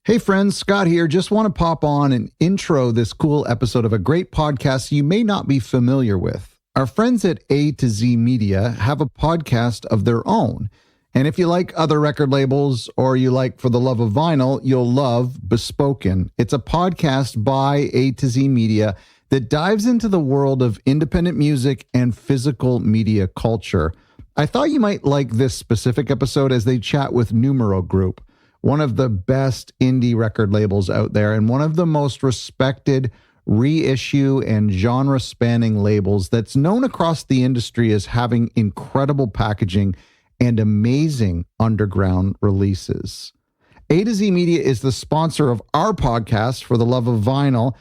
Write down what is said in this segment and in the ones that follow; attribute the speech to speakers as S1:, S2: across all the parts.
S1: Hey friends, Scott here. Just want to pop on and intro this cool episode of a great podcast you may not be familiar with. Our friends at A to Z Media have a podcast of their own. And if you like other record labels or you like For the Love of Vinyl, you'll love Bespoken. It's a podcast by A to Z Media that dives into the world of independent music and physical media culture. I thought you might like this specific episode as they chat with Numero Group, one of the best indie record labels out there and one of the most respected reissue and genre-spanning labels that's known across the industry as having incredible packaging and amazing underground releases. A to Z Media is the sponsor of our podcast, For the Love of Vinyl,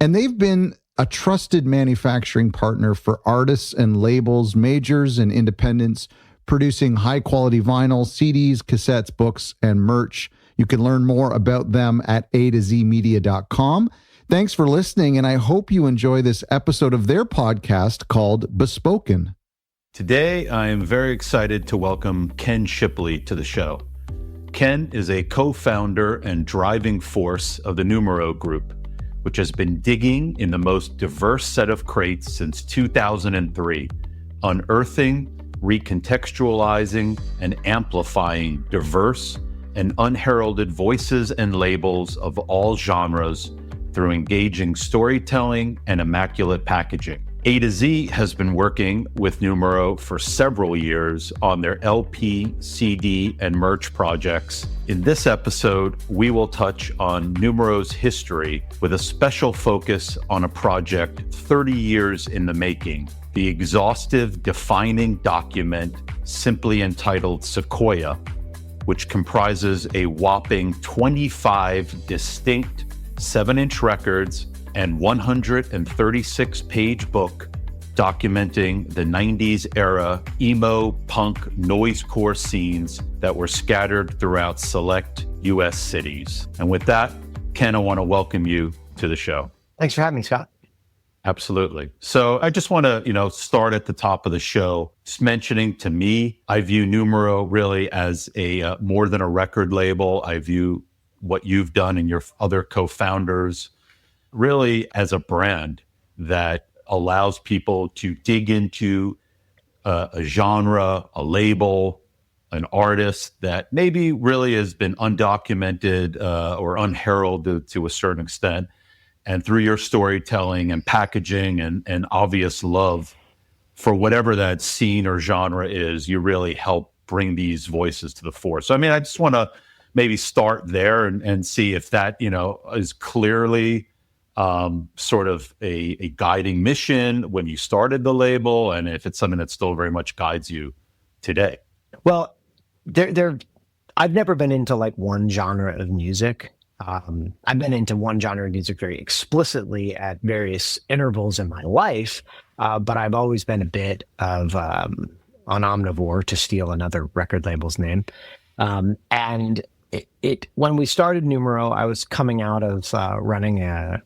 S1: and they've been a trusted manufacturing partner for artists and labels, majors and independents, producing high-quality vinyl, CDs, cassettes, books, and merch. You can learn more about them at atozmedia.com. Thanks for listening, and I hope you enjoy this episode of their podcast called Bespoken.
S2: Today, I am very excited to welcome Ken Shipley to the show. Ken is a co-founder and driving force of the Numero Group, which has been digging in the most diverse set of crates since 2003, unearthing, recontextualizing, and amplifying diverse and unheralded voices and labels of all genres through engaging storytelling and immaculate packaging. A to Z has been working with Numero for several years on their LP, CD, and merch projects. In this episode, we will touch on Numero's history with a special focus on a project 30 years in the making, the exhaustive defining document simply entitled Sequoia, which comprises a whopping 25 distinct 7-inch records and 136-page book documenting the 90s era emo, punk, noisecore scenes that were scattered throughout select U.S. cities. And with that, Ken, I want to welcome you to the show.
S3: Thanks for having me, Scott.
S2: Absolutely. So I just want to, start at the top of the show, just mentioning to me, I view Numero really as a more than a record label. I view what you've done and your other co-founders really as a brand that allows people to dig into a genre, a label, an artist that maybe really has been undocumented or unheralded to a certain extent. And through your storytelling and packaging and obvious love for whatever that scene or genre is, you really help bring these voices to the fore. So, I just want to maybe start there and see if that, is clearly sort of a guiding mission when you started the label, and if it's something that still very much guides you today.
S3: Well, I've never been into like one genre of music. I've been into one genre of music very explicitly at various intervals in my life, but I've always been a bit of an omnivore, to steal another record label's name. And when we started Numero, I was coming out of running an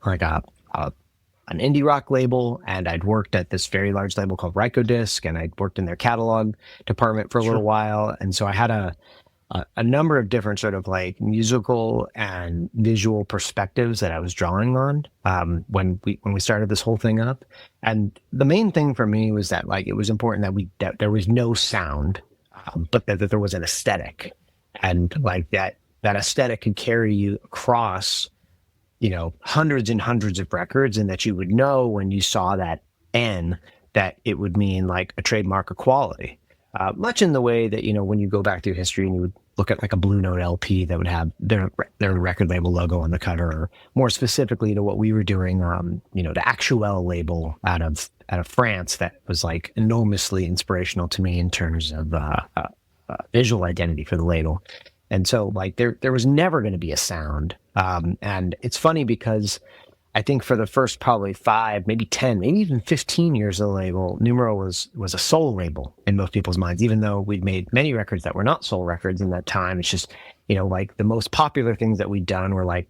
S3: indie rock label, and I'd worked at this very large label called Disc, and I'd worked in their catalog department for a little while, and so I had a number of different sort of like musical and visual perspectives that I was drawing on when we started this whole thing up. And the main thing for me was that like it was important that there was no sound, but that there was an aesthetic, and like that aesthetic could carry you across, hundreds and hundreds of records, and that you would know when you saw that N that it would mean like a trademark of quality. Much in the way that, when you go back through history and you would look at like a Blue Note LP that would have their record label logo on the cover, or more specifically to what we were doing, the Actuel label out of France that was like enormously inspirational to me in terms of visual identity for the label. And so like there was never going to be a sound. And it's funny because I think for the first probably 5, maybe 10, maybe even 15 years of the label, Numero was a soul label in most people's minds, even though we'd made many records that were not soul records in that time. It's just, like the most popular things that we'd done were like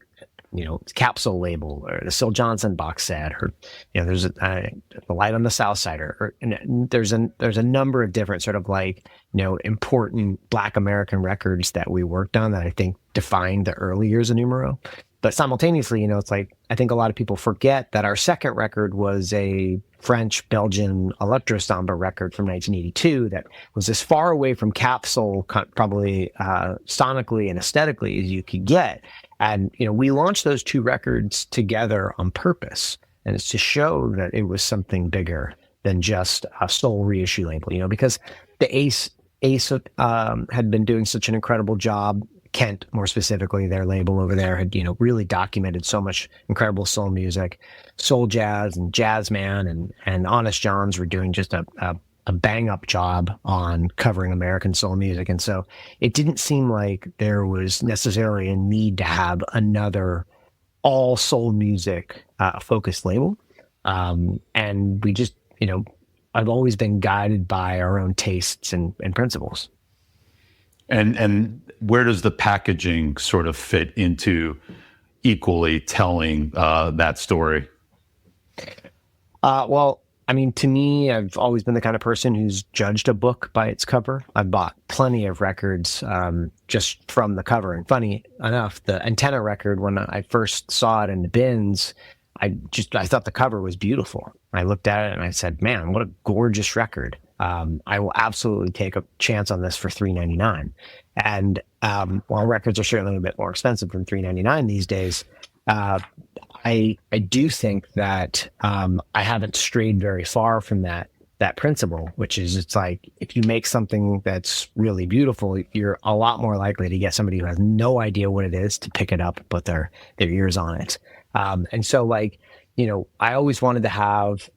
S3: Capsule label or the Syl Johnson box set, or there's the Light on the South Side, and there's a number of different sort of like important Black American records that we worked on that I think defined the early years of Numero. But simultaneously, it's like I think a lot of people forget that our second record was a French-Belgian electro samba record from 1982 that was as far away from Capsule, probably sonically and aesthetically, as you could get. And we launched those two records together on purpose, and it's to show that it was something bigger than just a sole reissue label. Because the Ace had been doing such an incredible job. Kent, more specifically, their label over there, had really documented so much incredible soul music. Soul Jazz and Jazzman and Honest Johns were doing just a bang up job on covering American soul music, and so it didn't seem like there was necessarily a need to have another all soul music focused label. And we just I've always been guided by our own tastes and principles.
S2: And where does the packaging sort of fit into equally telling that story?
S3: Well, I mean, to me, I've always been the kind of person who's judged a book by its cover. I've bought plenty of records just from the cover. And funny enough, the Antenna record, when I first saw it in the bins, I thought the cover was beautiful. I looked at it and I said, man, what a gorgeous record. I will absolutely take a chance on this for $3.99. And while records are certainly a bit more expensive than $3.99 these days, I do think that I haven't strayed very far from that principle, which is it's like if you make something that's really beautiful, you're a lot more likely to get somebody who has no idea what it is to pick it up and put their ears on it. And so like, I always wanted to have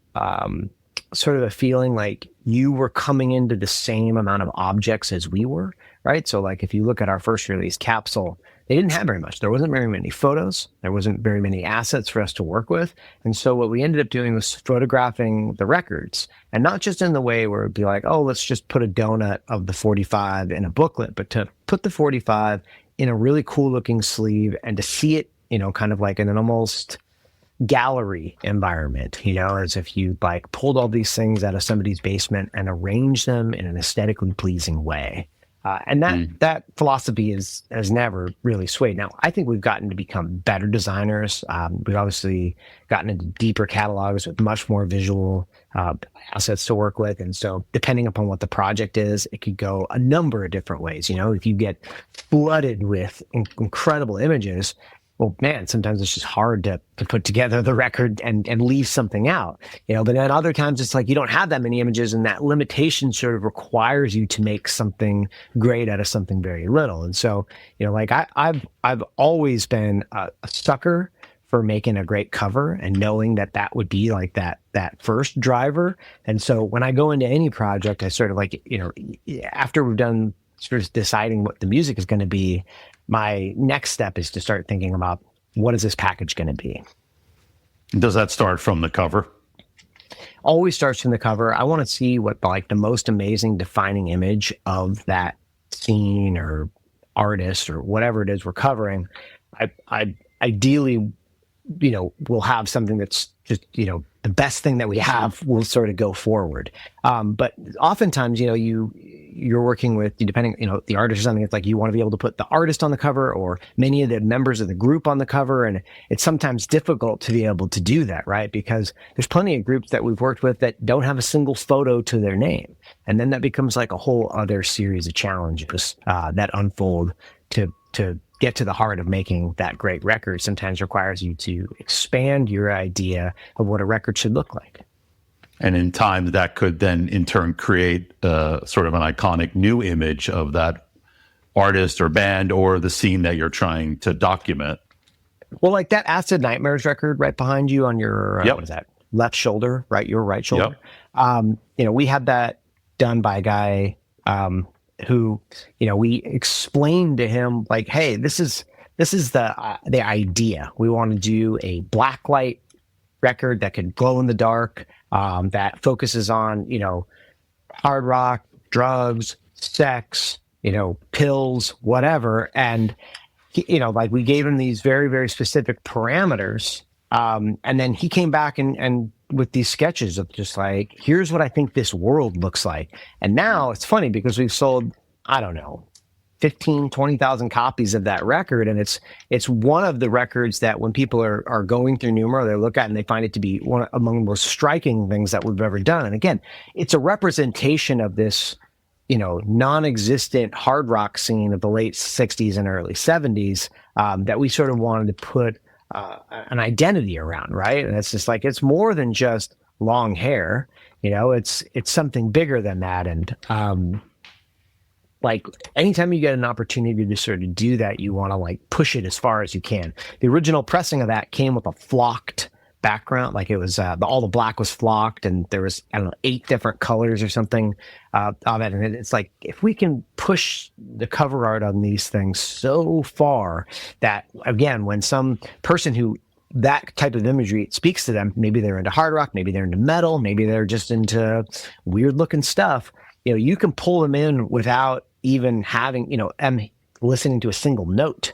S3: sort of a feeling like you were coming into the same amount of objects as we were, right? So like if you look at our first release, Capsule, they didn't have very much. There wasn't very many photos. There wasn't very many assets for us to work with. And so what we ended up doing was photographing the records, and not just in the way where it'd be like, oh, let's just put a donut of the 45 in a booklet, but to put the 45 in a really cool looking sleeve and to see it, kind of like in an almost gallery environment, as if you like pulled all these things out of somebody's basement and arranged them in an aesthetically pleasing way. And that philosophy has never really swayed. Now, I think we've gotten to become better designers. We've obviously gotten into deeper catalogs with much more visual assets to work with. And so depending upon what the project is, it could go a number of different ways. If you get flooded with incredible images, well, man, sometimes it's just hard to put together the record and leave something out, but then other times it's like you don't have that many images, and that limitation sort of requires you to make something great out of something very little. And so, like I've always been a sucker for making a great cover and knowing that would be like that first driver. And so when I go into any project, I sort of like, after we've done sort of deciding what the music is going to be, my next step is to start thinking about what is this package going to be.
S2: Does that start from the cover?
S3: Always starts from the cover. I want to see what like the most amazing defining image of that scene or artist or whatever it is we're covering. I ideally, we'll have something that's just, the best thing that we have will sort of go forward. But oftentimes, you're working with, depending, the artist or something, it's like you want to be able to put the artist on the cover or many of the members of the group on the cover. And it's sometimes difficult to be able to do that, right? Because there's plenty of groups that we've worked with that don't have a single photo to their name. And then that becomes like a whole other series of challenges that unfold to get to the heart of making that great record. Sometimes requires you to expand your idea of what a record should look like.
S2: And in time, that could then in turn create sort of an iconic new image of that artist or band or the scene that you're trying to document.
S3: Well, like that Acid Nightmares record right behind you on your, what is that, left shoulder, right? Your right shoulder. Yep. We had that done by a guy who, we explained to him like, hey, this is the idea. We want to do a black light record that could glow in the dark, that focuses on, hard rock, drugs, sex, pills, whatever. And like we gave him these very, very specific parameters. And then he came back and with these sketches of just like, here's what I think this world looks like. And now it's funny because we've sold, I don't know, 15, 20,000 copies of that record. And it's one of the records that when people are going through Numero, they look at and they find it to be one among the most striking things that we've ever done. And again, it's a representation of this, non-existent hard rock scene of the late 60s and early 70s that we sort of wanted to put an identity around, right? And it's just like, it's more than just long hair, it's something bigger than that. And like anytime you get an opportunity to sort of do that, you want to like push it as far as you can. The original pressing of that came with a flocked background, like it was all the black was flocked, and there was 8 different colors or something of it. And it's like, if we can push the cover art on these things so far that, again, when some person who that type of imagery speaks to them, maybe they're into hard rock, maybe they're into metal, maybe they're just into weird looking stuff, you can pull them in without even having them listening to a single note.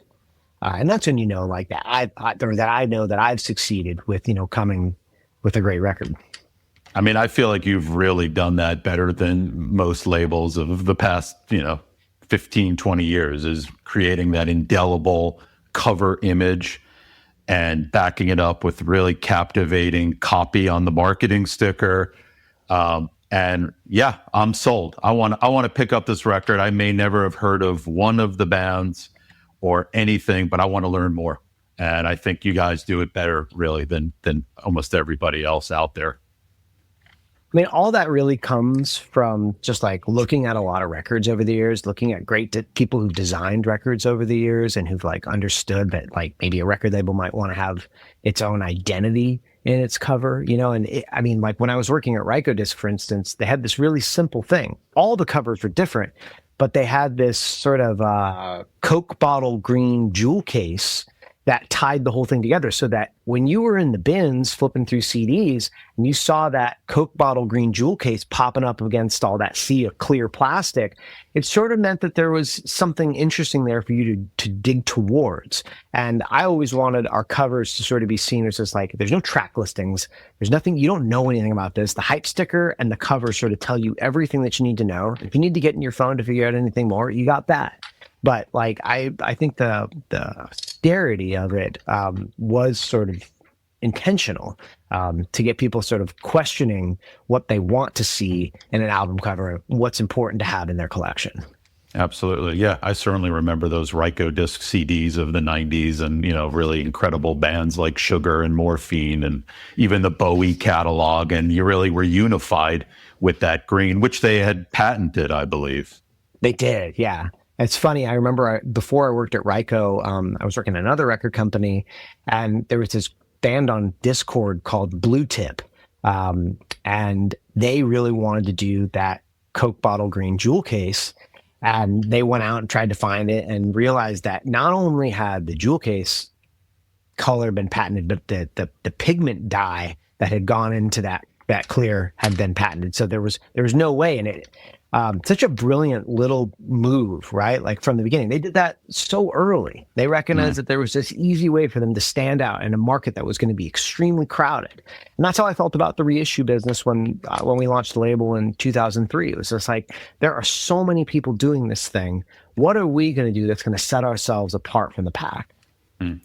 S3: And that's when like that I know that I've succeeded with coming with a great record.
S2: I mean, I feel like you've really done that better than most labels of the past 15, 20 years, is creating that indelible cover image and backing it up with really captivating copy on the marketing sticker. And yeah, I'm sold. I want to pick up this record. I may never have heard of one of the bands or anything, but I want to learn more. And I think you guys do it better really than almost everybody else out there.
S3: I mean, all that really comes from just like looking at a lot of records over the years, looking at great people who've designed records over the years and who've like understood that like maybe a record label might want to have its own identity in its cover, and like when I was working at Rykodisc, for instance, they had this really simple thing. All the covers were different, but they had this sort of Coke bottle green jewel case that tied the whole thing together, so that when you were in the bins flipping through CDs and you saw that Coke bottle green jewel case popping up against all that sea of clear plastic, it sort of meant that there was something interesting there for you to dig towards. And I always wanted our covers to sort of be seen as just like, there's no track listings, there's nothing, you don't know anything about this. The hype sticker and the cover sort of tell you everything that you need to know. If you need to get in your phone to figure out anything more, you got that. But like I think the austerity of it was sort of intentional to get people sort of questioning what they want to see in an album cover, what's important to have in their collection.
S2: Absolutely. Yeah, I certainly remember those Rykodisc CDs of the 90s and, really incredible bands like Sugar and Morphine and even the Bowie catalog. And you really were unified with that green, which they had patented, I believe.
S3: They did, yeah. It's funny. I remember before I worked at Ryko, I was working at another record company, and there was this band on Discord called Blue Tip. And they really wanted to do that Coke bottle green jewel case. And they went out and tried to find it and realized that not only had the jewel case color been patented, but the pigment dye that had gone into that clear had been patented. So there was no way in it. Such a brilliant little move, right? Like from the beginning, they did that so early. They recognized that there was this easy way for them to stand out in a market that was going to be extremely crowded. And that's how I felt about the reissue business when we launched the label in 2003. It was just like, there are so many people doing this thing. What are we going to do that's going to set ourselves apart from the pack?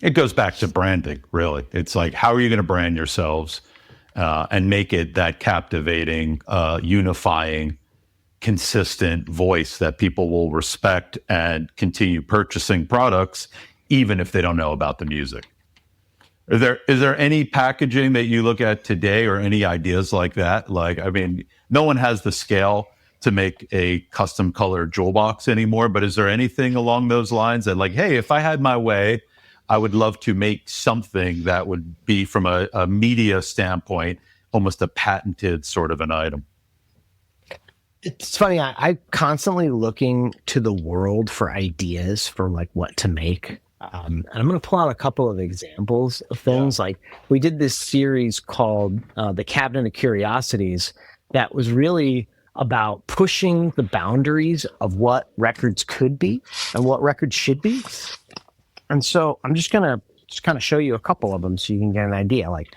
S2: It goes back to branding, really. It's like, how are you going to brand yourselves and make it that captivating, unifying, consistent voice that people will respect and continue purchasing products, even if they don't know about the music. Is there any packaging that you look at today or any ideas like that? Like, I mean, no one has the scale to make a custom colored jewel box anymore, but is there anything along those lines that like, hey, if I had my way, I would love to make something that would be from a media standpoint, almost a patented sort of an item?
S3: It's funny. I'm constantly looking to the world for ideas for like what to make. And I'm going to pull out a couple of examples of things. Like we did this series called The Cabinet of Curiosities that was really about pushing the boundaries of what records could be and what records should be. And so I'm just going to kind of show you a couple of them so you can get an idea. Like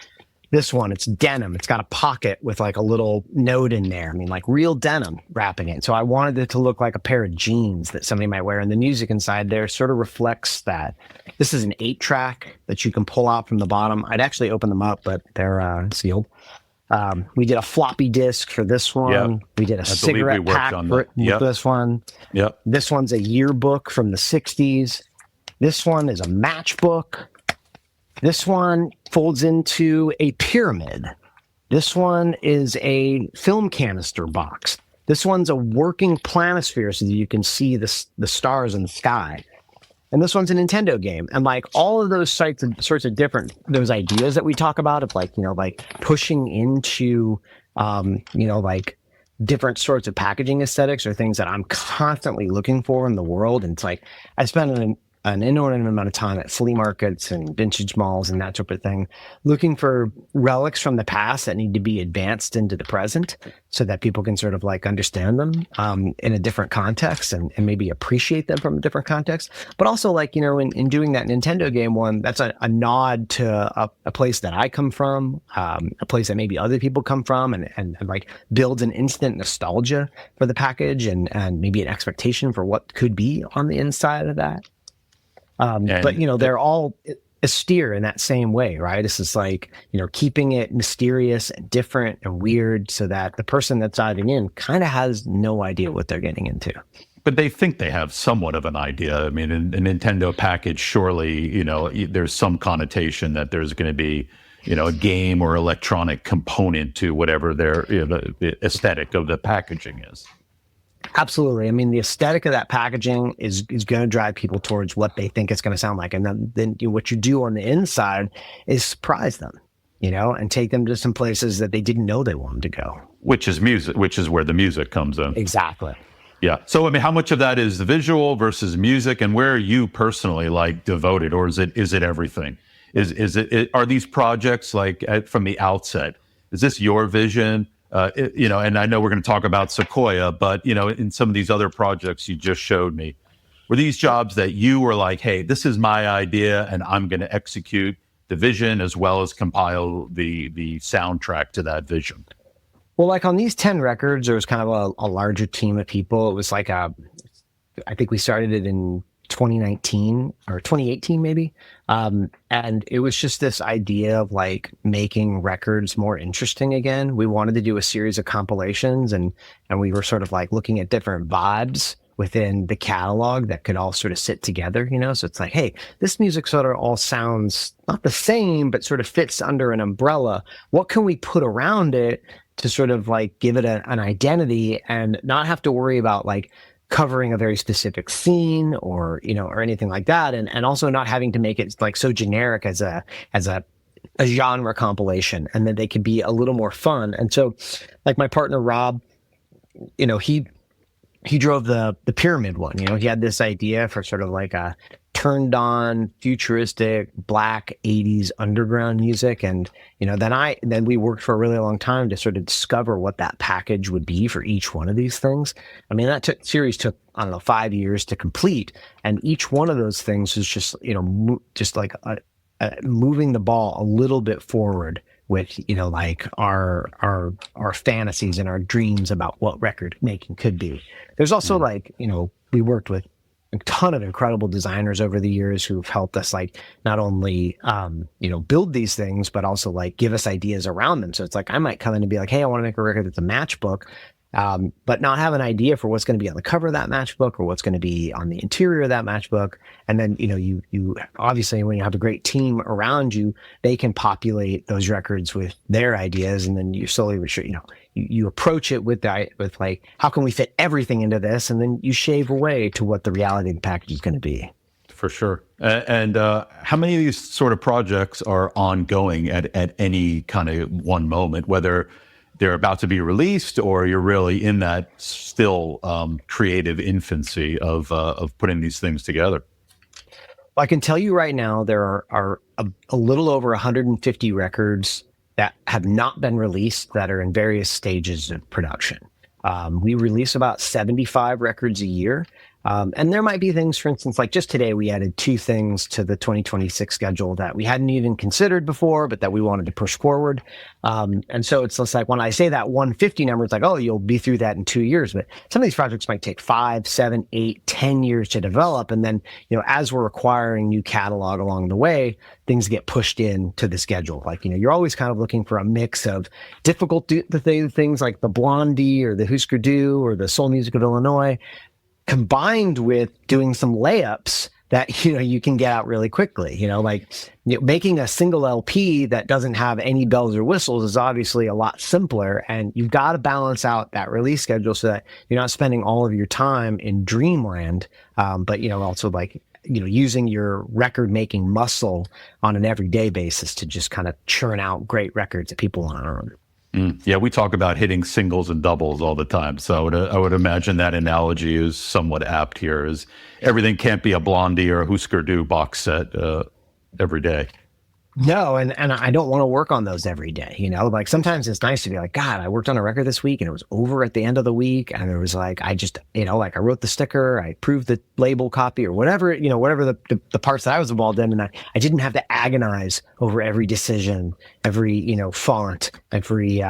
S3: this one, it's denim. It's got a pocket with like a little note in there. I mean, like real denim wrapping it. So I wanted it to look like a pair of jeans that somebody might wear. And the music inside there sort of reflects that. This is an 8-track that you can pull out from the bottom. I'd actually open them up, but they're sealed. We did a floppy disk for this one.
S2: Yep.
S3: We did a cigarette pack with this one.
S2: Yep.
S3: This one's a yearbook from the 60s. This one is a matchbook. This one folds into a pyramid. This one is a film canister box. This one's a working planisphere so that you can see the stars in the sky. And this one's a Nintendo game. And like all of those sorts of different, those ideas that we talk about of like, like pushing into, like different sorts of packaging aesthetics are things that I'm constantly looking for in the world. And it's like, I spend an inordinate amount of time at flea markets and vintage malls and that sort of thing, looking for relics from the past that need to be advanced into the present so that people can sort of like understand them in a different context and maybe appreciate them from a different context. But also like, in doing that Nintendo game one, that's a nod to a place that I come from, a place that maybe other people come from and like builds an instant nostalgia for the package and maybe an expectation for what could be on the inside of that. But they're all austere in that same way, right? This is like, keeping it mysterious and different and weird so that the person that's diving in kind of has no idea what they're getting into.
S2: But they think they have somewhat of an idea. I mean, in a Nintendo package, surely, there's some connotation that there's going to be, a game or electronic component to whatever their the aesthetic of the packaging is.
S3: Absolutely. I mean, the aesthetic of that packaging is going to drive people towards what they think it's going to sound like. And then what you do on the inside is surprise them, and take them to some places that they didn't know they wanted to go. Which is music,
S2: which is where the music comes in.
S3: Exactly.
S2: Yeah. So, I mean, how much of that is the visual versus music, and where are you personally like devoted, or is it everything? Are these projects like from the outset? Is this your vision? And I know we're going to talk about Sequoia, but, in some of these other projects you just showed me, were these jobs that you were like, hey, this is my idea and I'm going to execute the vision as well as compile the soundtrack to that vision?
S3: Well, like on these 10 records, there was kind of a larger team of people. It was like I think we started it in 2019 or 2018 maybe. And it was just this idea of like making records more interesting again. We wanted to do a series of compilations and we were sort of like looking at different vibes within the catalog that could all sort of sit together, So it's like, hey, this music sort of all sounds not the same, but sort of fits under an umbrella. What can we put around it to sort of like give it an identity and not have to worry about like covering a very specific scene or anything like that. And also not having to make it like so generic as a genre compilation, and that they could be a little more fun. And so like my partner, Rob, he drove the pyramid one, he had this idea for sort of like a turned on futuristic black 80s underground music. And, then we worked for a really long time to sort of discover what that package would be for each one of these things. I mean, series took, I don't know, 5 years to complete. And each one of those things is just, just like moving the ball a little bit forward with, like our fantasies and our dreams about what record making could be. There's also like, we worked with a ton of incredible designers over the years who've helped us like not only build these things, but also like give us ideas around them. So it's like I might come in and be like, hey, I want to make a record that's a matchbook, but not have an idea for what's going to be on the cover of that matchbook or what's going to be on the interior of that matchbook. And then you obviously, when you have a great team around you, they can populate those records with their ideas, and then you slowly you approach it with like, how can we fit everything into this? And then you shave away to what the reality of the package is going to be.
S2: For sure. And how many of these sort of projects are ongoing at any kind of one moment, whether they're about to be released or you're really in that still creative infancy of putting these things together?
S3: Well, I can tell you right now, there are a little over 150 records that have not been released that are in various stages of production. We release about 75 records a year. And there might be things, for instance, like just today, we added 2 things to the 2026 schedule that we hadn't even considered before, but that we wanted to push forward. And so it's just like when I say that 150 number, it's like, oh, you'll be through that in 2 years. But some of these projects might take 5, 7, 8, 10 years to develop. And then, as we're acquiring new catalog along the way, things get pushed into the schedule. Like, you're always kind of looking for a mix of difficult things like the Blondie or the Husker Du or the Soul Music of Illinois, combined with doing some layups that, you can get out really quickly. Making a single LP that doesn't have any bells or whistles is obviously a lot simpler, and you've got to balance out that release schedule so that you're not spending all of your time in dreamland, but, also using your record making muscle on an everyday basis to just kind of churn out great records that people want to own.
S2: Yeah, we talk about hitting singles and doubles all the time. So I would imagine that analogy is somewhat apt here, is everything can't be a Blondie or a Husker Du box set every day.
S3: No, and I don't want to work on those every day, like sometimes it's nice to be like, God, I worked on a record this week and it was over at the end of the week. And it was like, I just, like I wrote the sticker, I approved the label copy or whatever, whatever the parts that I was involved in. And I didn't have to agonize over every decision, every, font, every,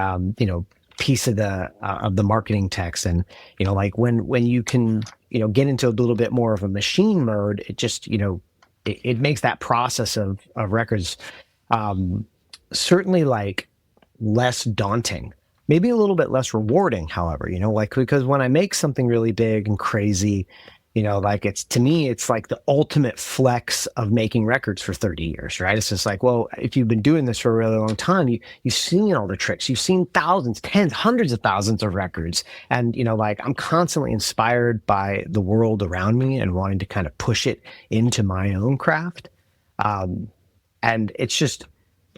S3: piece of the marketing text. And, like when you can, get into a little bit more of a machine mode, it just, it makes that process of records certainly like less daunting, maybe a little bit less rewarding, however, because when I make something really big and crazy, to me, it's like the ultimate flex of making records for 30 years, right? It's just like, well, if you've been doing this for a really long time, you've seen all the tricks, you've seen thousands, tens, hundreds of thousands of records. And, I'm constantly inspired by the world around me and wanting to kind of push it into my own craft. And it's just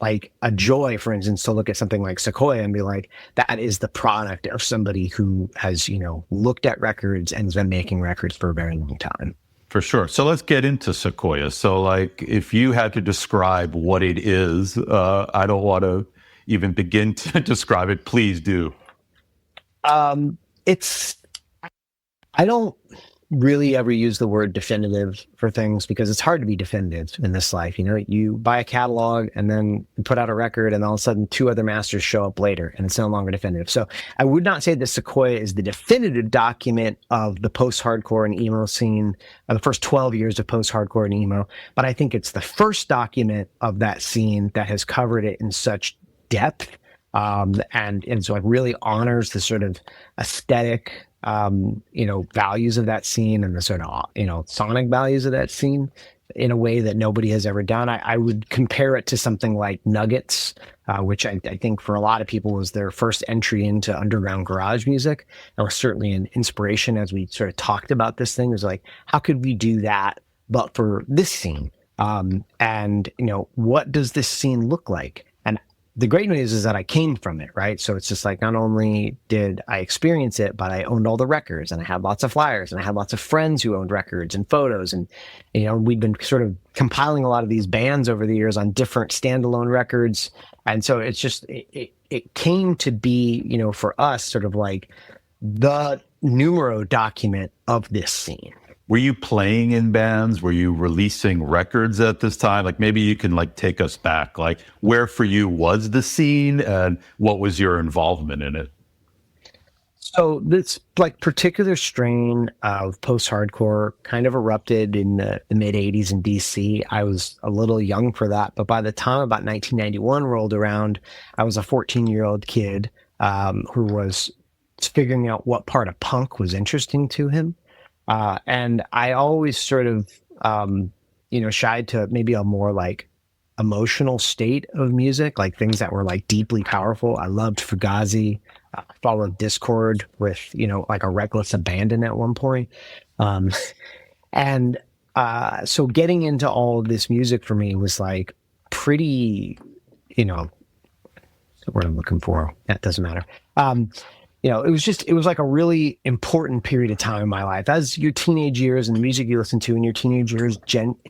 S3: like a joy, for instance, to look at something like Sequoia and be like, that is the product of somebody who has, looked at records and has been making records for a very long time.
S2: For sure. So let's get into Sequoia. So like, if you had to describe what it is, I don't want to even begin to describe it. Please do.
S3: I don't really ever use the word definitive for things because it's hard to be definitive in this life. You buy a catalog and then you put out a record and all of a sudden 2 other masters show up later and it's no longer definitive. So I would not say that Sequoia is the definitive document of the post-hardcore and emo scene, the first 12 years of post-hardcore and emo, but I think it's the first document of that scene that has covered it in such depth. And so it really honors the sort of aesthetic, values of that scene and the sort of, sonic values of that scene in a way that nobody has ever done. I would compare it to something like Nuggets, which I think for a lot of people was their first entry into underground garage music. And was certainly an inspiration as we sort of talked about this thing. It was like, how could we do that, but for this scene? And what does this scene look like? The great news is that I came from it, right? So it's just like, not only did I experience it, but I owned all the records and I had lots of flyers and I had lots of friends who owned records and photos. And, we'd been sort of compiling a lot of these bands over the years on different standalone records. And so it's just, it came to be, for us sort of like the numero document of this scene.
S2: Were you playing in bands? Were you releasing records at this time? Like maybe you can take us back, like where for you was the scene and what was your involvement in it?
S3: So this particular strain of post-hardcore kind of erupted in the mid 80s in DC. I was a little young for that, but by the time about 1991 rolled around, I was a 14-year-old kid who was figuring out what part of punk was interesting to him. And I always sort of, shied to maybe a more emotional state of music, like things that were deeply powerful. I loved Fugazi. I followed Discord with, a reckless abandon at one point. So getting into all of this music for me was pretty, the word I'm looking for. That doesn't matter. It was a really important period of time in my life, as your teenage years and the music you listen to in your teenage years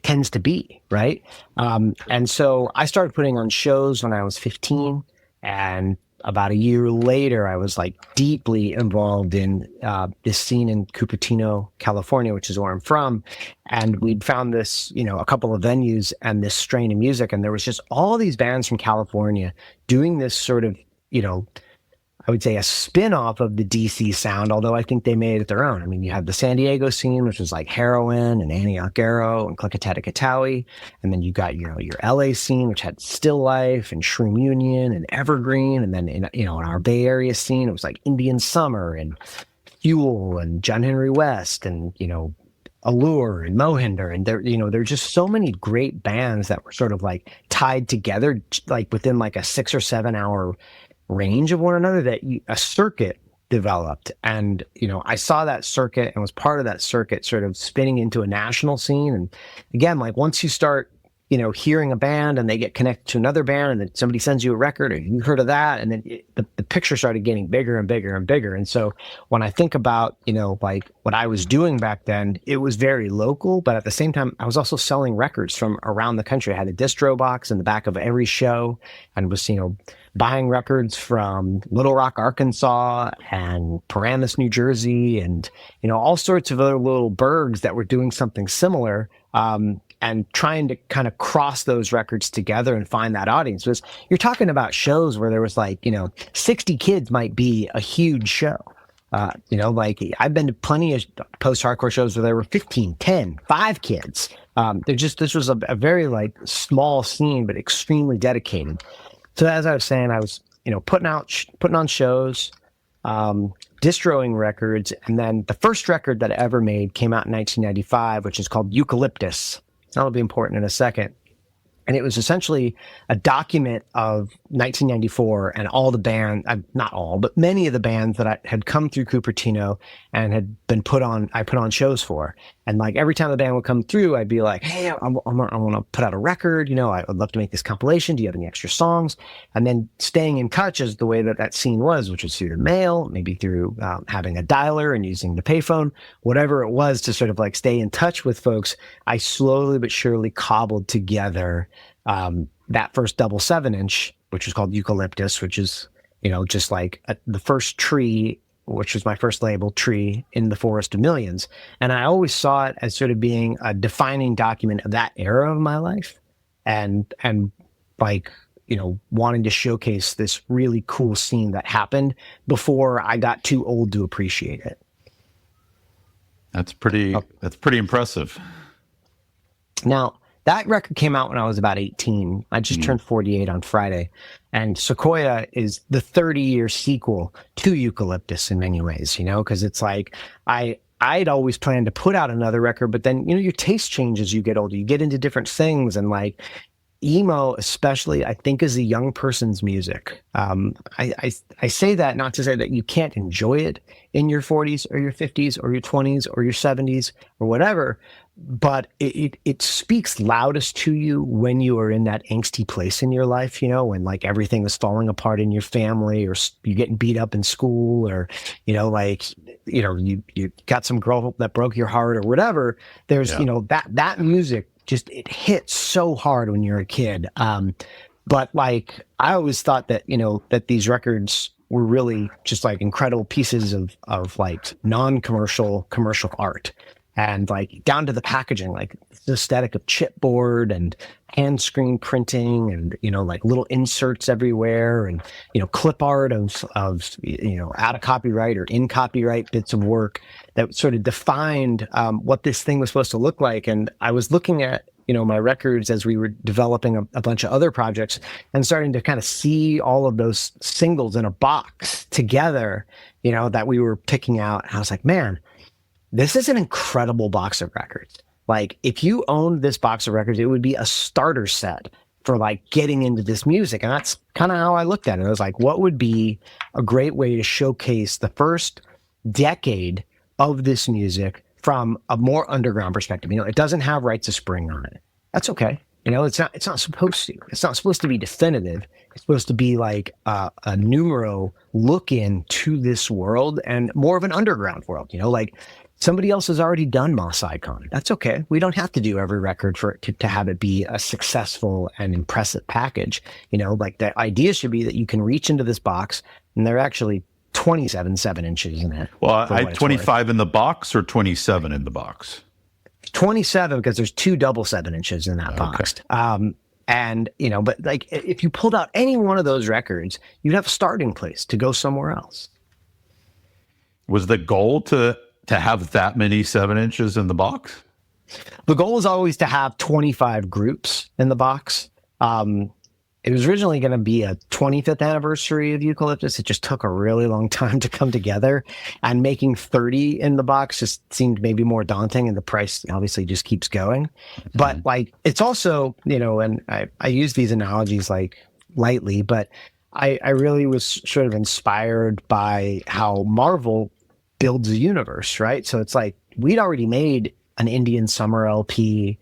S3: tends to be, right? And so I started putting on shows when I was 15 and about a year later, I was like deeply involved in this scene in Cupertino, California, which is where I'm from. And we'd found this, a couple of venues and this strain of music. And there was just all these bands from California doing this sort of, I would say a spin-off of the DC sound, although I think they made it their own. I mean, you have the San Diego scene, which was like Heroin and Antioch Arrow and Klickitat-Katawi. And then you got, your LA scene, which had Still Life and Shroom Union and Evergreen. And then, in our Bay Area scene, it was like Indian Summer and Fuel and John Henry West and, Allure and Mohinder. And there's just so many great bands that were sort of like tied together, like within like a 6 or 7 hour range of one another, that a circuit developed. And, I saw that circuit and was part of that circuit sort of spinning into a national scene. And again, like once you start, hearing a band and they get connected to another band and then somebody sends you a record or you heard of that. And then the picture started getting bigger and bigger and bigger. And so when I think about, like what I was doing back then, it was very local, but at the same time, I was also selling records from around the country. I had a distro box in the back of every show and was, buying records from Little Rock, Arkansas and Paramus, New Jersey, and, all sorts of other little burgs that were doing something similar. And trying to kind of cross those records together and find that audience. Because you're talking about shows where there was like, 60 kids might be a huge show. Like I've been to plenty of post-hardcore shows where there were 15, 10, 5 kids. This was a very like small scene, but extremely dedicated. So as I was saying, I was, putting on shows, distroing records. And then the first record that I ever made came out in 1995, which is called Eucalyptus. That'll be important in a second. And it was essentially a document of 1994 and all the band, not all, but many of the bands that I had come through Cupertino and had been I put on shows for. And like every time the band would come through, I'd be like, hey, I want to put out a record. I would love to make this compilation. Do you have any extra songs? And then staying in touch is the way that scene was, which was through the mail, maybe through having a dialer and using the payphone, whatever it was to sort of like stay in touch with folks. I slowly but surely cobbled together that first double 7-inch, which was called Eucalyptus, which is, just like the first tree, which was my first label, tree in the forest of millions. And I always saw it as sort of being a defining document of that era of my life and like, wanting to showcase this really cool scene that happened before I got too old to appreciate it.
S2: That's pretty impressive.
S3: Now, that record came out when I was about 18. I just turned 48 on Friday. And Sequoia is the 30-year sequel to Eucalyptus in many ways, because it's like I'd always planned to put out another record, but then, your taste changes as you get older. You get into different things, and like emo especially, I think, is a young person's music. I say that not to say that you can't enjoy it in your 40s or your 50s or your 20s or your 70s or whatever, but it speaks loudest to you when you are in that angsty place in your life, when like everything is falling apart in your family, or you're getting beat up in school, or, you got some girl that broke your heart or whatever. There's, that music just, it hits so hard when you're a kid. But like, I always thought that, that these records were really just like incredible pieces of like non-commercial, commercial art. And like down to the packaging, like the aesthetic of chipboard and hand screen printing and, like little inserts everywhere and, clip art of out of copyright or in copyright bits of work that sort of defined what this thing was supposed to look like. And I was looking at, my records as we were developing a bunch of other projects and starting to kind of see all of those singles in a box together, that we were picking out. And I was like, man, this is an incredible box of records. Like, if you owned this box of records, it would be a starter set for like getting into this music. And that's kind of how I looked at it. I was like, what would be a great way to showcase the first decade of this music from a more underground perspective? It doesn't have Rites of Spring on it. That's okay. It's not supposed to. It's not supposed to be definitive. It's supposed to be like a numero look into this world and more of an underground world. Like Somebody else has already done Moss Icon. That's okay. We don't have to do every record for it to have it be a successful and impressive package. Like the idea should be that you can reach into this box, and there are actually 27 7-inches in it.
S2: Well, I 25 in the box or 27 in the box?
S3: 27 because there's 2 double 7-inches in that box. And, but like if you pulled out any one of those records, you'd have a starting place to go somewhere else.
S2: Was the goal to have that many 7-inches in the box?
S3: The goal is always to have 25 groups in the box. It was originally going to be a 25th anniversary of Eucalyptus. It just took a really long time to come together, and making 30 in the box just seemed maybe more daunting, and the price obviously just keeps going. Mm-hmm. But like, it's also, and I use these analogies like lightly, but I really was sort of inspired by how Marvel builds a universe, right? So it's like, we'd already made an Indian Summer LP,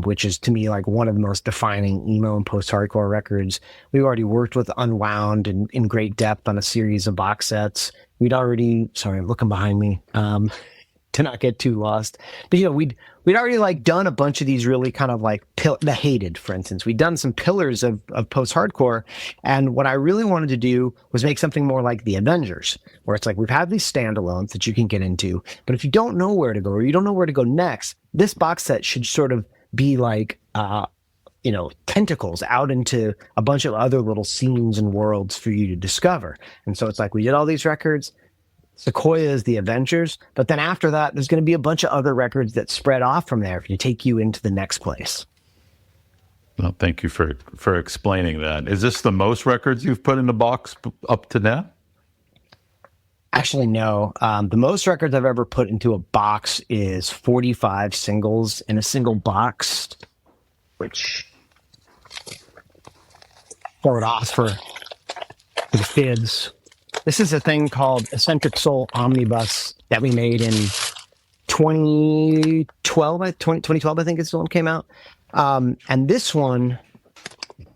S3: which is to me like one of the most defining emo and post-hardcore records. We already worked with Unwound in great depth on a series of box sets. Sorry, I'm looking behind me to not get too lost. But we'd already like done a bunch of these really kind of like the Hated, for instance. We'd done some pillars of post-hardcore, and what I really wanted to do was make something more like the Avengers, where it's like we've had these standalones that you can get into, but if you don't know where to go or you don't know where to go next, this box set should sort of be like tentacles out into a bunch of other little scenes and worlds for you to discover. And so it's like we did all these records. Sequoia is the Avengers, but then after that, there's going to be a bunch of other records that spread off from there to take you into the next place.
S2: Well, thank you for explaining that. Is this the most records you've put in the box up to now?
S3: Actually, no. The most records I've ever put into a box is 45 singles in a single box, which throw it off for the kids. This is a thing called Eccentric Soul Omnibus that we made in 2012. 2012, I think is the one came out. And this one,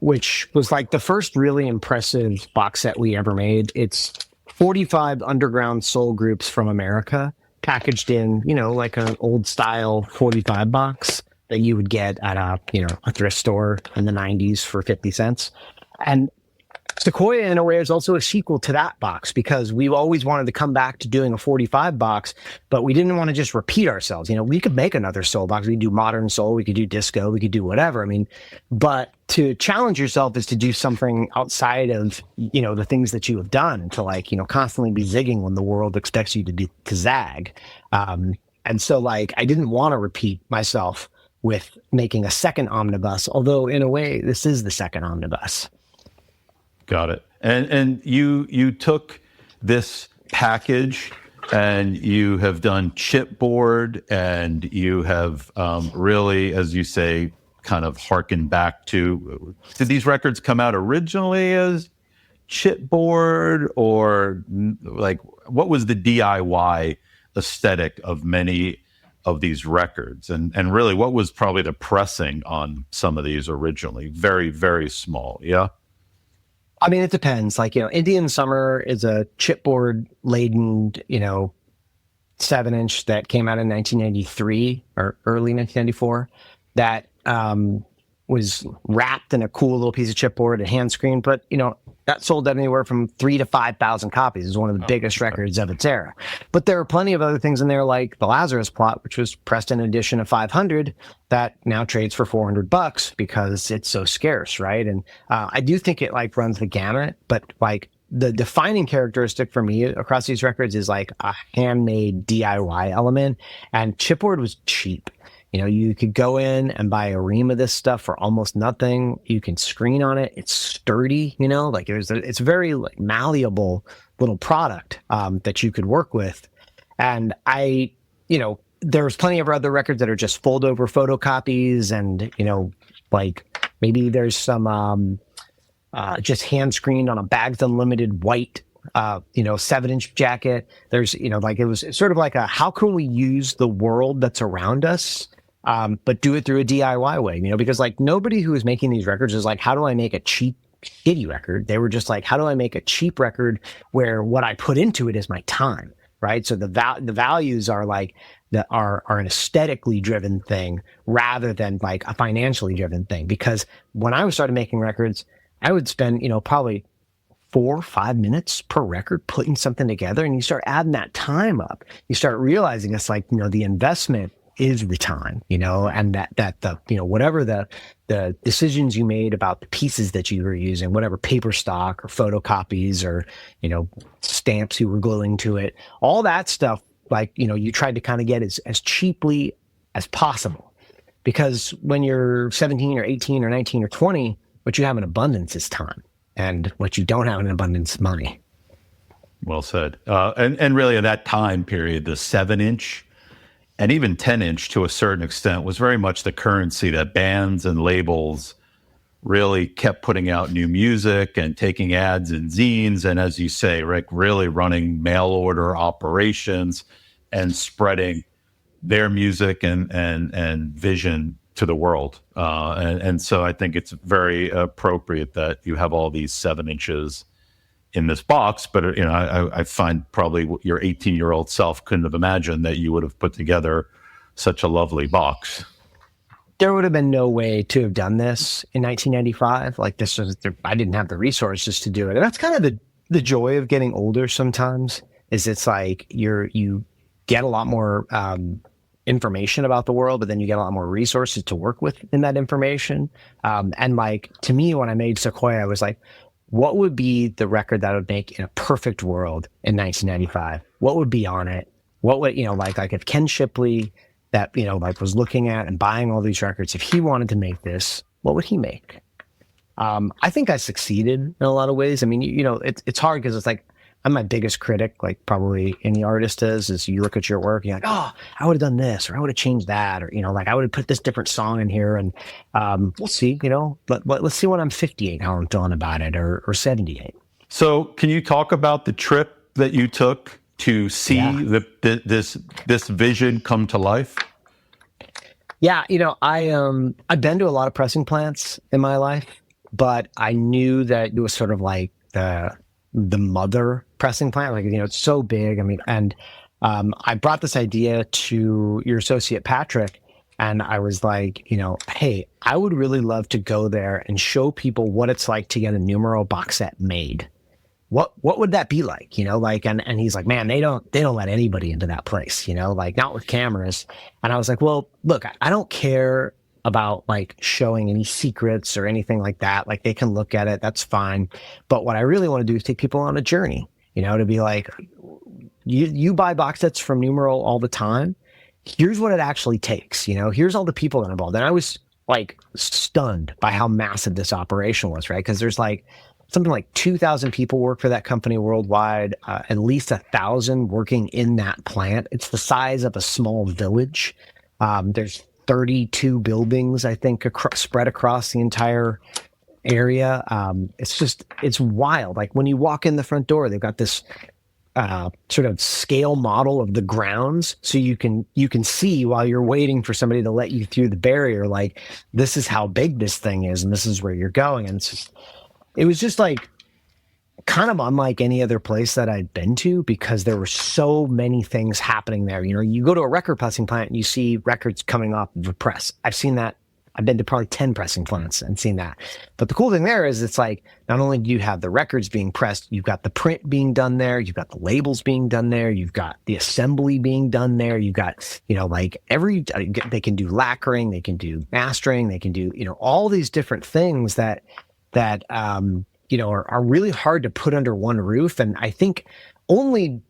S3: which was like the first really impressive box set we ever made, it's 45 underground soul groups from America packaged in, like an old style 45 box that you would get at a thrift store in the 90s for 50 cents. And Sequoia, in a way, is also a sequel to that box, because we always wanted to come back to doing a 45 box, but we didn't want to just repeat ourselves. We could make another soul box. We could do modern soul. We could do disco. We could do whatever. But to challenge yourself is to do something outside of, the things that you have done, and to constantly be zigging when the world expects you to zag. And so I didn't want to repeat myself with making a second omnibus, although in a way, this is the second omnibus.
S2: Got it. And you took this package and you have done chipboard, and you have really, as you say, kind of harkened back to, did these records come out originally as chipboard, or like what was the DIY aesthetic of many of these records? And really, what was probably the pressing on some of these originally? Very, very small. Yeah.
S3: It depends. Indian Summer is a chipboard laden, 7-inch that came out in 1993 or early 1994 that was wrapped in a cool little piece of chipboard, a hand screen, but, that sold anywhere from 3,000 to 5,000 copies. It was one of the biggest records of its era. But there are plenty of other things in there, like the Lazarus Plot, which was pressed in an edition of 500 that now trades for $400 because it's so scarce, right? And I do think it runs the gamut, but the defining characteristic for me across these records is a handmade DIY element, and chipboard was cheap. You could go in and buy a ream of this stuff for almost nothing. You can screen on it. It's sturdy, it's a very malleable little product that you could work with. And there's plenty of other records that are just fold over photocopies, and, maybe there's some just hand screened on a Bags Unlimited white 7-inch jacket. There's, it was sort of like how can we use the world that's around us, but do it through a DIY way, because nobody who is making these records is how do I make a cheap, shitty record? They were just how do I make a cheap record where what I put into it is my time, right? So the values are like that are an aesthetically driven thing rather than like a financially driven thing. Because when I started making records, I would spend, probably 4 or 5 minutes per record putting something together, and you start adding that time up. You start realizing it's like, the investment is the time, and that the, whatever the decisions you made about the pieces that you were using, whatever paper stock or photocopies or, stamps you were gluing to it, all that stuff, like, you tried to kind of get as cheaply as possible. Because when you're 17 or 18 or 19 or 20, what you have in abundance is time. And what you don't have in abundance is money.
S2: Well said. And really in that time period, the 7-inch and even 10-inch to a certain extent was very much the currency that bands and labels really kept putting out new music and taking ads in zines. And as you say, Rick, really running mail order operations and spreading their music and vision to the world. And so I think it's very appropriate that you have all these 7 inches in this box. But, I find probably your 18-year-old self couldn't have imagined that you would have put together such a lovely box.
S3: There would have been no way to have done this in 1995. Like I didn't have the resources to do it. And that's kind of the joy of getting older sometimes, is it's like you get a lot more information about the world, but then you get a lot more resources to work with in that information. And like, to me, when I made Sequoia, I was like, what would be the record that would make in a perfect world in 1995? What would be on it? What would, like if Ken Shipley that, like was looking at and buying all these records, if he wanted to make this, what would he make? I think I succeeded in a lot of ways. I mean, it's hard because it's like, I'm my biggest critic, like probably any artist is you look at your work and you're like, oh, I would have done this, or I would have changed that, or, like I would have put this different song in here. And we'll see, but let's see when I'm 58, how I'm feeling about it, or 78.
S2: So can you talk about the trip that you took to see this vision come to life?
S3: Yeah. I've been to a lot of pressing plants in my life, but I knew that it was sort of like the mother pressing plant, like, it's so big. I mean, and I brought this idea to your associate Patrick, and I was like, hey, I would really love to go there and show people what it's like to get a Numero box set made. What would that be like? And he's like, man, they don't let anybody into that place, like not with cameras. And I was like, well, look, I don't care about like showing any secrets or anything like that. Like they can look at it, that's fine. But what I really want to do is take people on a journey, to be like, you buy box sets from Numero all the time. Here's what it actually takes, here's all the people that are involved. And I was like stunned by how massive this operation was, right? Because there's like something like 2,000 people work for that company worldwide, at least 1,000 working in that plant. It's the size of a small village. There's 32 buildings, I think, spread across the entire area. It's wild. Like when you walk in the front door, they've got this sort of scale model of the grounds, so you can see while you're waiting for somebody to let you through the barrier, like this is how big this thing is, and this is where you're going. And it was just like kind of unlike any other place that I'd been to, because there were so many things happening there. You go to a record pressing plant and you see records coming off of a press. I've seen that. I've been to probably 10 pressing plants and seen that. But the cool thing there is it's like, not only do you have the records being pressed, you've got the print being done there, you've got the labels being done there, you've got the assembly being done there, you've got, like they can do lacquering, they can do mastering, they can do, all these different things that are really hard to put under one roof. And I think only,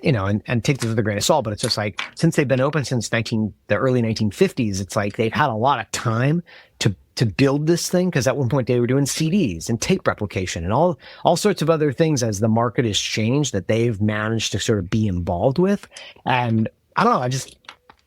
S3: and take this with a grain of salt, but it's just like, since they've been open since the early 1950s, it's like they've had a lot of time to build this thing. Cause at one point they were doing CDs and tape replication and all sorts of other things as the market has changed that they've managed to sort of be involved with. And I don't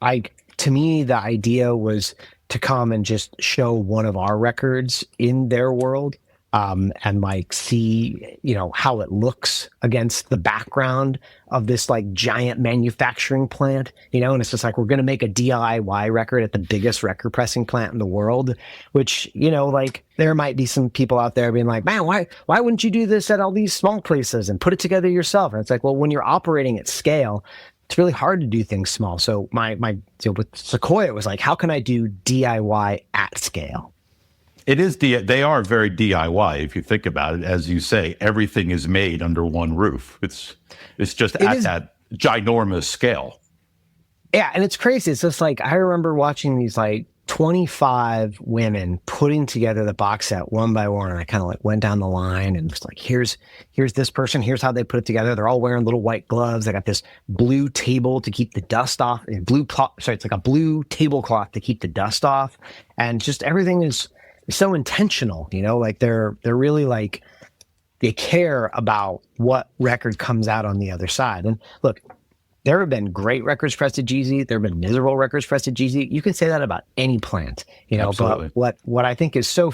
S3: know, to me, the idea was to come and just show one of our records in their world. and like see, how it looks against the background of this like giant manufacturing plant, and it's just like, we're going to make a DIY record at the biggest record pressing plant in the world, which, like there might be some people out there being like, man, why wouldn't you do this at all these small places and put it together yourself? And it's like, well, when you're operating at scale, it's really hard to do things small. So my deal with Sequoia was like, how can I do DIY at scale?
S2: It is they are very DIY if you think about it. As you say, everything is made under one roof. It's just at that ginormous scale.
S3: Yeah, and it's crazy. It's just like, I remember watching these like 25 women putting together the box set one by one, and I kind of like went down the line and was like, here's this person, here's how they put it together. They're all wearing little white gloves. They got this blue table to keep the dust off. It's like a blue tablecloth to keep the dust off, and just everything is so intentional, like they're really like, they care about what record comes out on the other side. And look, there have been great records pressed at GZ. There have been miserable records pressed at GZ. You can say that about any plant,
S2: Absolutely.
S3: But what I think is so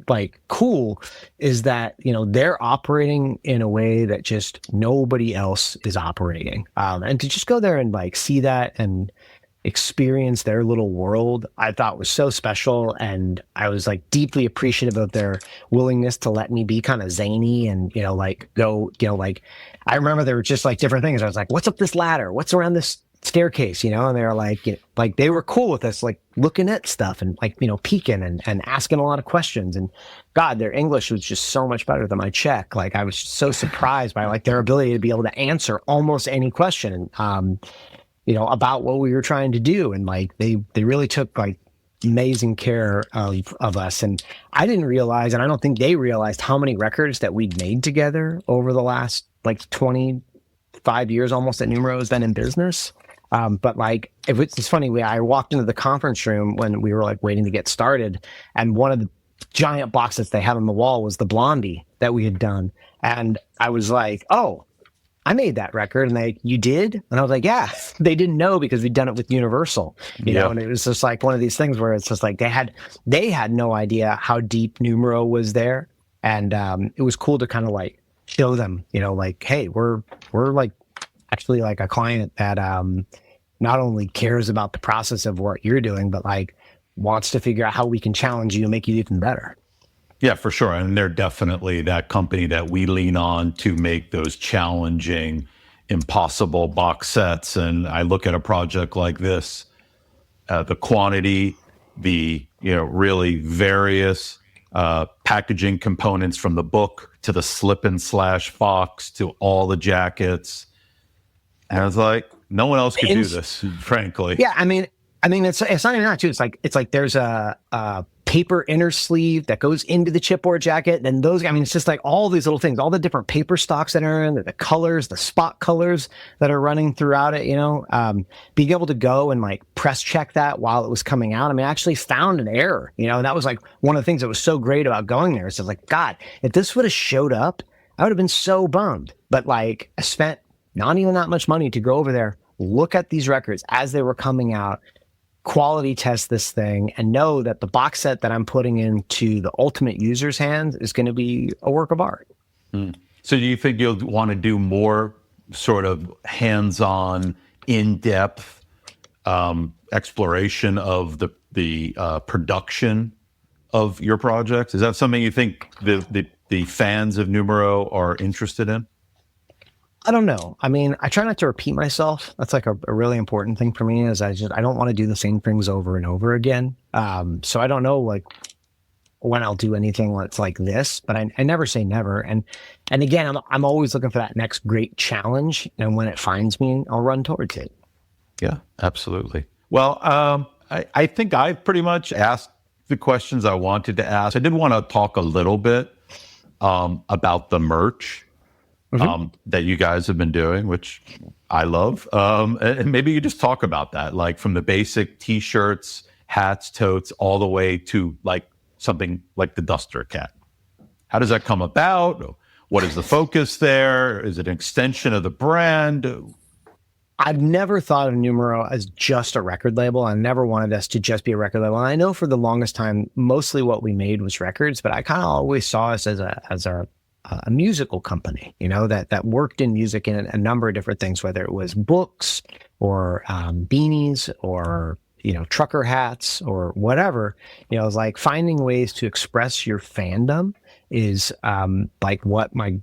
S3: like cool is that, they're operating in a way that just nobody else is operating. And to just go there and like see that and experience their little world, I thought was so special. And I was like deeply appreciative of their willingness to let me be kind of zany and, like go, like, I remember there were just like different things. I was like, what's up this ladder? What's around this staircase? And they were like, like they were cool with us, like looking at stuff and like, peeking and asking a lot of questions. And God, their English was just so much better than my Czech. Like I was so surprised by like their ability to be able to answer almost any question. About what we were trying to do. And like, they really took like amazing care of us. And I didn't realize, and I don't think they realized how many records that we'd made together over the last like 25 years almost that Numero has been in business. But like, it's funny, I walked into the conference room when we were like waiting to get started, and one of the giant boxes they had on the wall was the Blondie that we had done. And I was like, oh, I made that record. And you did? And I was like, yeah. They didn't know because we'd done it with Universal, know, and it was just like one of these things where it's just like they had no idea how deep Numero was there. And it was cool to kind of like show them, like, hey, we're like actually like a client that not only cares about the process of what you're doing, but like wants to figure out how we can challenge you and make you even better.
S2: Yeah, for sure. And they're definitely that company that we lean on to make those challenging, impossible box sets. And I look at a project like this, the quantity, the really various packaging components, from the book to the slip and slash box to all the jackets. And I was like, no one else could do this, frankly.
S3: Yeah, I mean, it's not even that too. It's like there's a paper inner sleeve that goes into the chipboard jacket. Then it's just like all these little things, all the different paper stocks that are in, the colors, the spot colors that are running throughout it, being able to go and like press check that while it was coming out. I actually found an error, and that was like one of the things that was so great about going there. It's just like, God, if this would have showed up, I would have been so bummed. But like, I spent not even that much money to go over there, look at these records as they were coming out, quality test this thing, and know that the box set that I'm putting into the ultimate user's hands is going to be a work of art.
S2: So do you think you'll want to do more sort of hands-on, in-depth exploration of the production of your projects? Is that something you think the fans of Numero are interested in?
S3: I don't know. I try not to repeat myself. That's like a really important thing for me, is I don't want to do the same things over and over again. So I don't know like when I'll do anything that's like this, but I never say never. And again, I'm always looking for that next great challenge. And when it finds me, I'll run towards it.
S2: Yeah, absolutely. Well, I think I've pretty much asked the questions I wanted to ask. I did want to talk a little bit about the merch that you guys have been doing, which I love. And maybe you just talk about that, like from the basic t-shirts, hats, totes, all the way to like something like the Duster Cat. How does that come about? What is the focus there? Is it an extension of the brand?
S3: I've never thought of Numero as just a record label. I never wanted us to just be a record label. And I know for the longest time, mostly what we made was records, but I kind of always saw us as a musical company, that worked in music in a number of different things, whether it was books or beanies or, trucker hats or whatever. It was like finding ways to express your fandom is like what my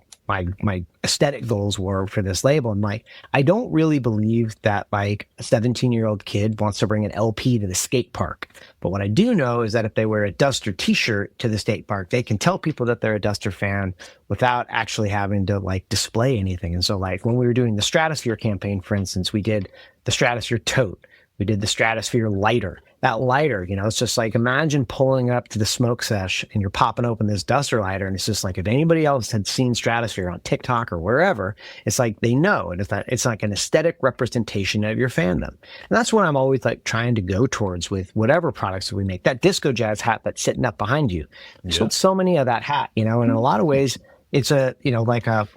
S3: aesthetic goals were for this label. And I don't really believe that like a 17-year-old kid wants to bring an LP to the skate park. But what I do know is that if they wear a Duster t-shirt to the skate park, they can tell people that they're a Duster fan without actually having to like display anything. And so like when we were doing the Stratosphere campaign, for instance, we did the Stratosphere tote. We did the Stratosphere lighter. That lighter, it's just like, imagine pulling up to the smoke sesh and you're popping open this Duster lighter. And it's just like, if anybody else had seen Stratosphere on TikTok or wherever, it's like, they know. And it's like an aesthetic representation of your fandom. And that's what I'm always like trying to go towards with whatever products that we make. That Disco Jazz hat that's sitting up behind you. Yeah. Sold so many of that hat, and in a lot of ways, it's like a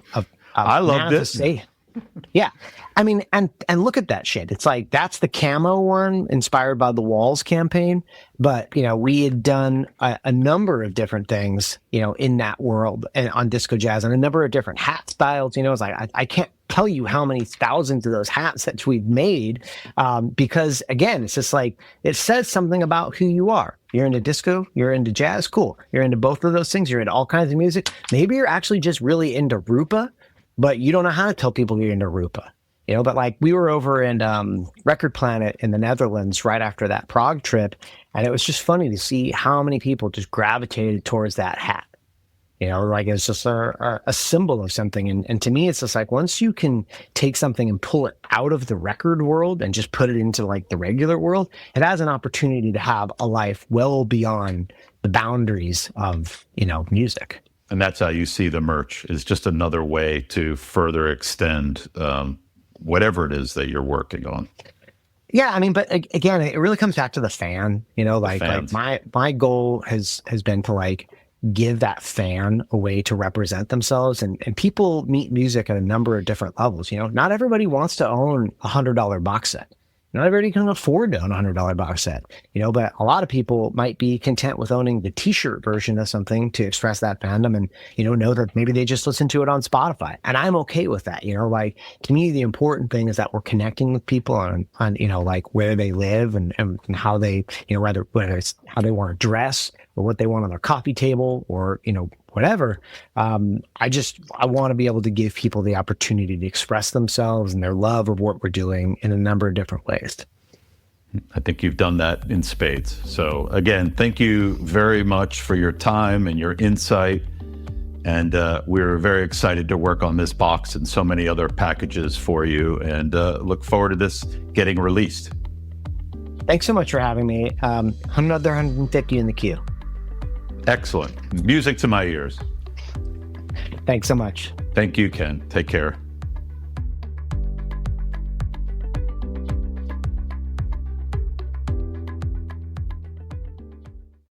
S2: I love this.
S3: Yeah. I mean, and look at that shit. It's like, that's the camo one inspired by the Walls campaign. But, we had done a number of different things, in that world and on Disco Jazz and a number of different hat styles. It's like, I can't tell you how many thousands of those hats that we've made. Because again, it's just like, it says something about who you are. You're into disco, you're into jazz, cool. You're into both of those things. You're into all kinds of music. Maybe you're actually just really into Rupa, but you don't know how to tell people you're into Rupa, but like we were over in Record Planet in the Netherlands right after that Prague trip. And it was just funny to see how many people just gravitated towards that hat, like it's just a symbol of something. And to me, it's just like, once you can take something and pull it out of the record world and just put it into like the regular world, it has an opportunity to have a life well beyond the boundaries of, music.
S2: And that's how you see the merch, is just another way to further extend whatever it is that you're working on.
S3: Yeah, I mean, but again, it really comes back to the fan. Like my goal has been to like give that fan a way to represent themselves, and people meet music at a number of different levels. Not everybody wants to own $100 box set. Not everybody can afford to own a $100 box set, but a lot of people might be content with owning the t-shirt version of something to express that fandom and, know that maybe they just listen to it on Spotify. And I'm okay with that. Like, to me, the important thing is that we're connecting with people on like where they live and how they, whether it's how they want to dress or what they want on their coffee table or, whatever. I want to be able to give people the opportunity to express themselves and their love of what we're doing in a number of different ways.
S2: I think you've done that in spades. So again, thank you very much for your time and your insight. And we're very excited to work on this box and so many other packages for you, and look forward to this getting released.
S3: Thanks so much for having me. Another 150 in the queue.
S2: Excellent. Music to my ears.
S3: Thanks so much.
S2: Thank you, Ken. Take care.